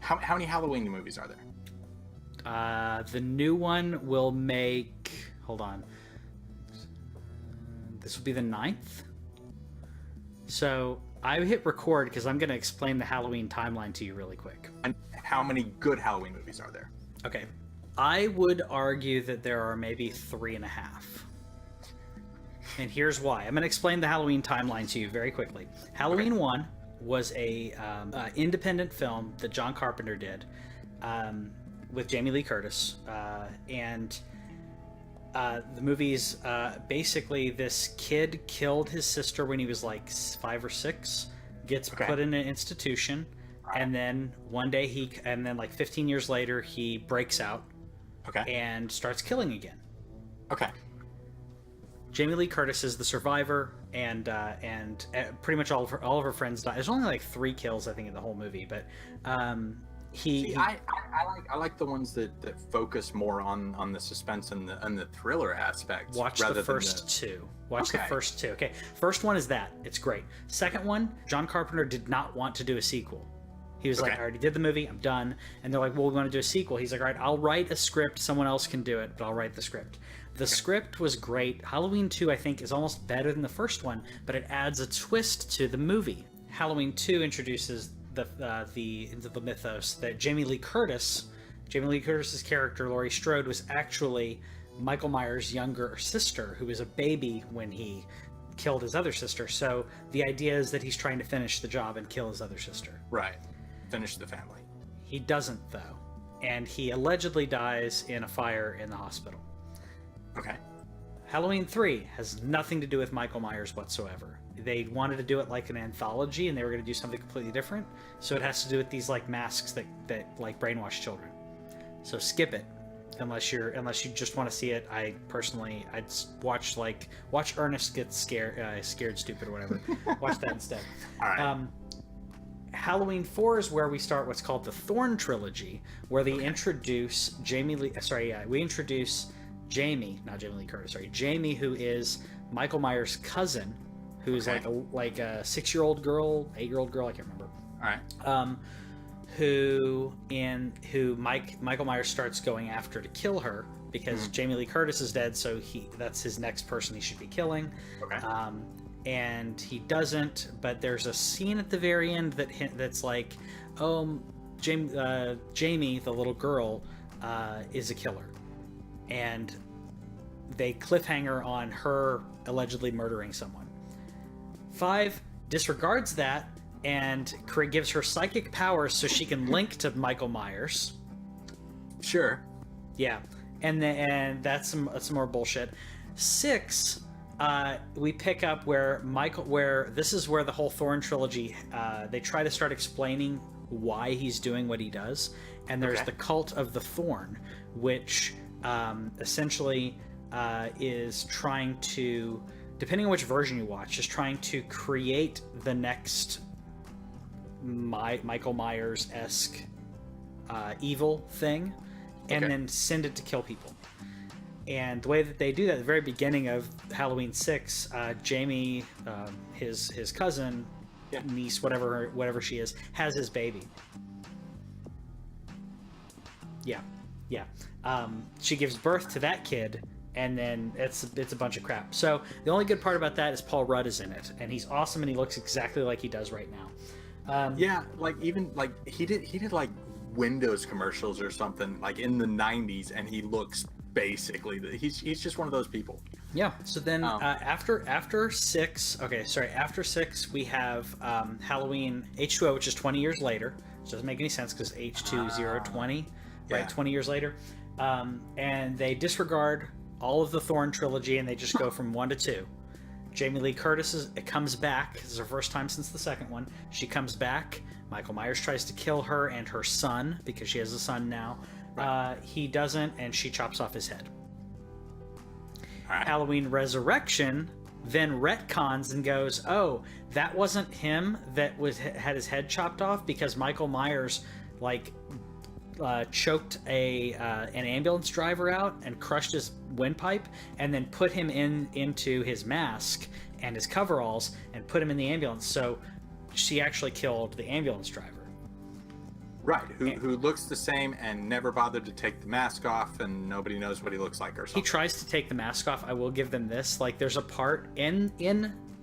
How many Halloween movies are there? The new one will make... Hold on. This will be the 9th. So I hit record because I'm going to explain the Halloween timeline to you really quick. And how many good Halloween movies are there? Okay. I would argue that there are maybe 3.5. And here's why. I'm going to explain the Halloween timeline to you very quickly. Halloween 1 was a independent film that John Carpenter did with Jamie Lee Curtis. And the movie's basically this kid killed his sister when he was like 5 or 6, gets put in an institution, and then one day like 15 years later, he breaks out and starts killing again. Okay. Jamie Lee Curtis is the survivor, and pretty much all of her friends die. There's only like 3 kills, I think, in the whole movie, but I like the ones that focus more on the suspense and the thriller aspect. Watch the first two. Watch the first two. Okay, first one is that. It's great. Second one, John Carpenter did not want to do a sequel. He was like, I already did the movie, I'm done. And they're like, well, we want to do a sequel. He's like, all right, I'll write a script. Someone else can do it, but I'll write the script. The script was great. Halloween 2, I think, is almost better than the first one, but it adds a twist to the movie. Halloween 2 introduces into the mythos that Jamie Lee Curtis's character, Laurie Strode, was actually Michael Myers' younger sister, who was a baby when he killed his other sister. So the idea is that he's trying to finish the job and kill his other sister. Right. Finish the family. He doesn't, though. And he allegedly dies in a fire in the hospital. Okay. Halloween 3 has nothing to do with Michael Myers whatsoever. They wanted to do it like an anthology, and they were going to do something completely different. So it has to do with these like masks that like brainwash children. So skip it, unless you just want to see it. I'd watch Ernest get scared stupid or whatever. Watch that instead. All right. Halloween 4 is where we start what's called the Thorn trilogy, where they introduce Jamie, not Jamie Lee Curtis. Sorry, Jamie, who is Michael Myers' cousin, who's like a 6-year-old girl, 8-year-old girl, I can't remember. All right. Who Michael Myers starts going after to kill her because Jamie Lee Curtis is dead, so that's his next person he should be killing. Okay. And he doesn't, but there's a scene at the very end that's like, Jamie, the little girl, is a killer. And they cliffhanger on her allegedly murdering someone. 5 disregards that and gives her psychic powers so she can link to Michael Myers. Sure. Yeah. And that's some more bullshit. 6, we pick up where this is where the whole Thorn trilogy, they try to start explaining why he's doing what he does. And there's the cult of the Thorn, which essentially is trying to, depending on which version you watch, is trying to create the next Michael Myers-esque evil thing, and then send it to kill people. And the way that they do that at the very beginning of Halloween 6, Jamie, his cousin, niece, whatever she is, has his baby. Yeah. She gives birth to that kid, and then it's a bunch of crap. So the only good part about that is Paul Rudd is in it, and he's awesome, and he looks exactly like he does right now. He did like Windows commercials or something like in the 90s, and he looks basically he's just one of those people. Yeah. So then after 6 we have Halloween H2O, which is 20 years later, which doesn't make any sense because H2020, right? 20 years later. And they disregard all of the Thorn trilogy, and they just go from 1 to 2. Jamie Lee Curtis comes back. This is her first time since the second one. She comes back. Michael Myers tries to kill her and her son because she has a son now. Right. He doesn't, and she chops off his head. Right. Halloween Resurrection then retcons and goes, oh, that wasn't him that had his head chopped off because Michael Myers choked an ambulance driver out and crushed his windpipe, and then put him into his mask and his coveralls and put him in the ambulance. So she actually killed the ambulance driver. Right, who looks the same and never bothered to take the mask off, and nobody knows what he looks like or something. He tries to take the mask off. I will give them this. Like, there's a part in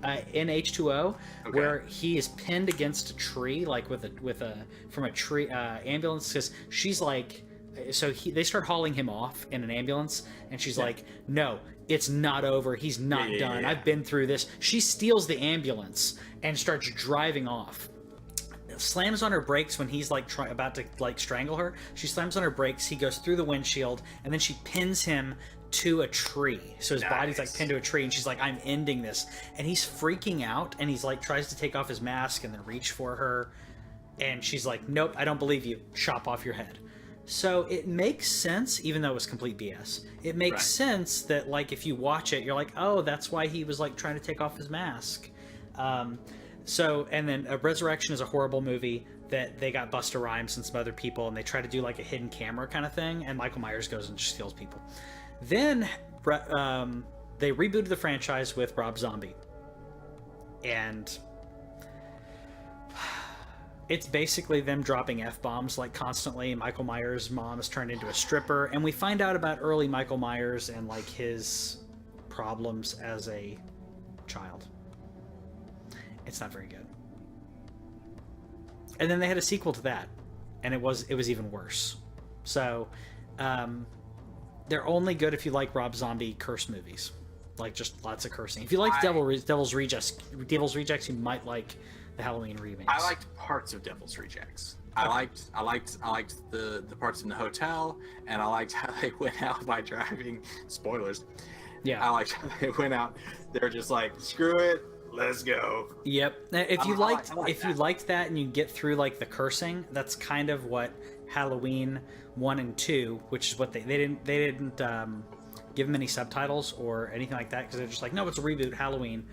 H2O where he is pinned against a tree, like from a tree ambulance, because she's like, so they start hauling him off in an ambulance, and she's like, no, it's not over. He's not done. I've been through this. She steals the ambulance and starts driving off. Slams on her brakes when he's like about to like strangle her. She slams on her brakes. He goes through the windshield, and then she pins him to a tree. So his body's like pinned to a tree, and she's like, I'm ending this. And he's freaking out, and he's like tries to take off his mask and then reach for her, and she's like, nope, I don't believe you. Chop off your head. So it makes sense, even though it was complete BS. It makes sense that, like, if you watch it, you're like, oh, that's why he was like trying to take off his mask. So, and then Resurrection is a horrible movie that they got Busta Rhymes and some other people, and they try to do like a hidden camera kind of thing, and Michael Myers goes and just kills people. Then they rebooted the franchise with Rob Zombie, and it's basically them dropping F-bombs like constantly. Michael Myers' mom is turned into a stripper, and we find out about early Michael Myers and like his problems as a child. It's not very good. And then they had a sequel to that, and it was even worse. So they're only good if you like Rob Zombie curse movies, like just lots of cursing. If you like Devil's Rejects, you might like the Halloween remakes. I liked parts of Devil's Rejects. I liked the parts in the hotel, and I liked how they went out by driving. Spoilers. Yeah. I liked how they went out. They're just like, screw it. Let's go. Yep. If you liked that and you get through like the cursing, that's kind of what Halloween 1 and 2, which is what they didn't give them any subtitles or anything like that, because they're just like, no, it's a reboot Halloween.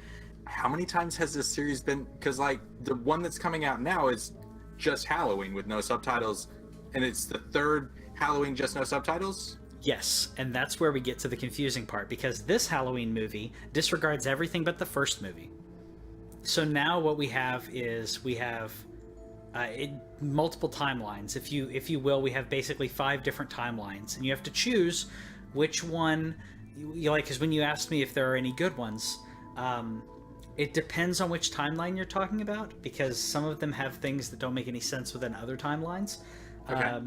How many times has this series been? Because like the one that's coming out now is just Halloween with no subtitles, and it's the third Halloween just no subtitles. Yes, and that's where we get to the confusing part, because this Halloween movie disregards everything but the first movie. So now what we have is multiple timelines. If you will, we have basically 5 different timelines, and you have to choose which one you like. Because when you asked me if there are any good ones, it depends on which timeline you're talking about, because some of them have things that don't make any sense within other timelines. Okay.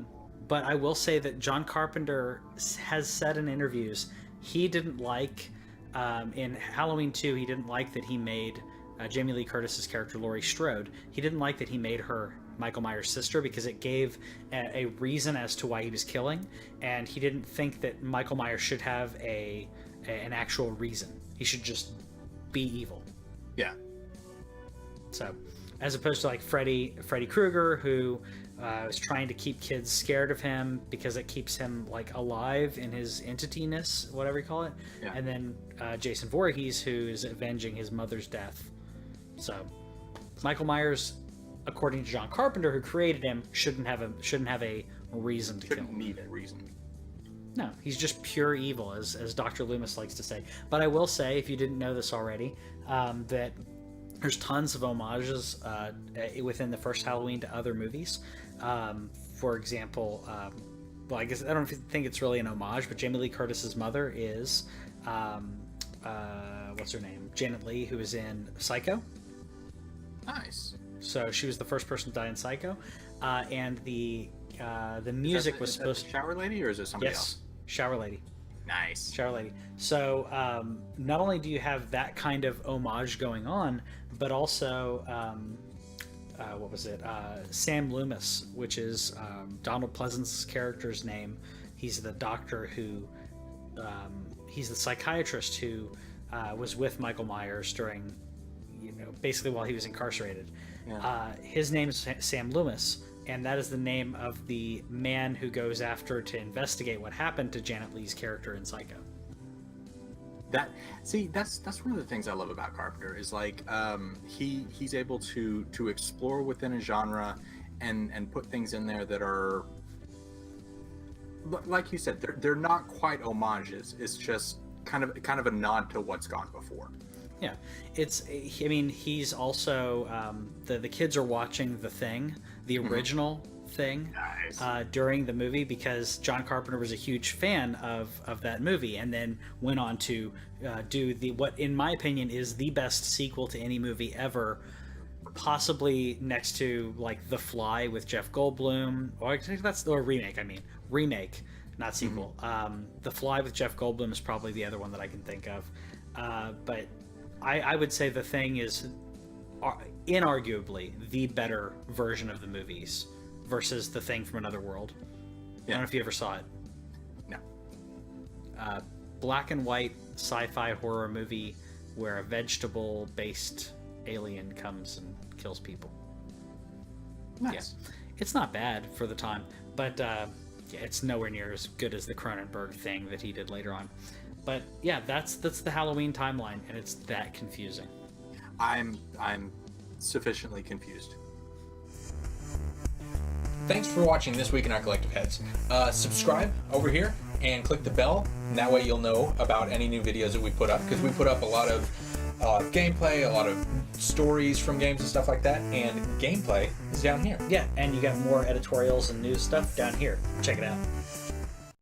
But I will say that John Carpenter has said in interviews he didn't like, in Halloween 2, he didn't like that he made Jamie Lee Curtis's character Laurie Strode. He didn't like that he made her Michael Myers' sister, because it gave a reason as to why he was killing, and he didn't think that Michael Myers should have an actual reason. He should just be evil. Yeah. So, as opposed to like Freddy Krueger, who was trying to keep kids scared of him because it keeps him like alive in his entity-ness, whatever you call it. Yeah. And then Jason Voorhees, who's avenging his mother's death. So, Michael Myers, according to John Carpenter, who created him, shouldn't have a reason to kill him. Need a reason. No, he's just pure evil, as Dr. Loomis likes to say. But I will say, if you didn't know this already, that there's tons of homages within the first Halloween to other movies. For example, well, I guess I don't think it's really an homage, but Jamie Lee Curtis's mother is what's her name? Janet Leigh, who is in Psycho. Nice. So she was the first person to die in Psycho, and the music was supposed to. Shower Lady, or is it somebody else? Shower Lady. Nice. Shower Lady. So not only do you have that kind of homage going on, but also what was it? Sam Loomis, which is Donald Pleasance's character's name. He's the doctor who, he's the psychiatrist who was with Michael Myers during, basically while he was incarcerated. Yeah. His name is Sam Loomis, and that is the name of the man who goes after to investigate what happened to Janet Leigh's character in Psycho. That's one of the things I love about Carpenter is like he's able to explore within a genre and put things in there that are, like you said, they're not quite homages. It's just kind of a nod to what's gone before. Yeah, he's also the kids are watching The Thing, the original thing Nice. during the movie, because John Carpenter was a huge fan of that movie, and then went on to do what in my opinion is the best sequel to any movie ever, possibly next to like The Fly with Jeff Goldblum, or I think that's the remake. I mean remake, not sequel. The Fly with Jeff Goldblum is probably the other one that I can think of, but I would say The Thing is inarguably the better version of the movies versus The Thing from Another World. I don't know if you ever saw it. No. Black and white sci-fi horror movie where a vegetable-based alien comes and kills people. Nice. Yeah. It's not bad for the time, but yeah, it's nowhere near as good as the Cronenberg Thing that he did later on. But yeah, that's the Halloween timeline, and it's that confusing. I'm sufficiently confused. Thanks for watching This Week in Our Collective Heads. Subscribe over here and click the bell, and that way you'll know about any new videos that we put up, because we put up a lot of gameplay, a lot of stories from games and stuff like that, and gameplay is down here. Yeah, and you got more editorials and news stuff down here. Check it out.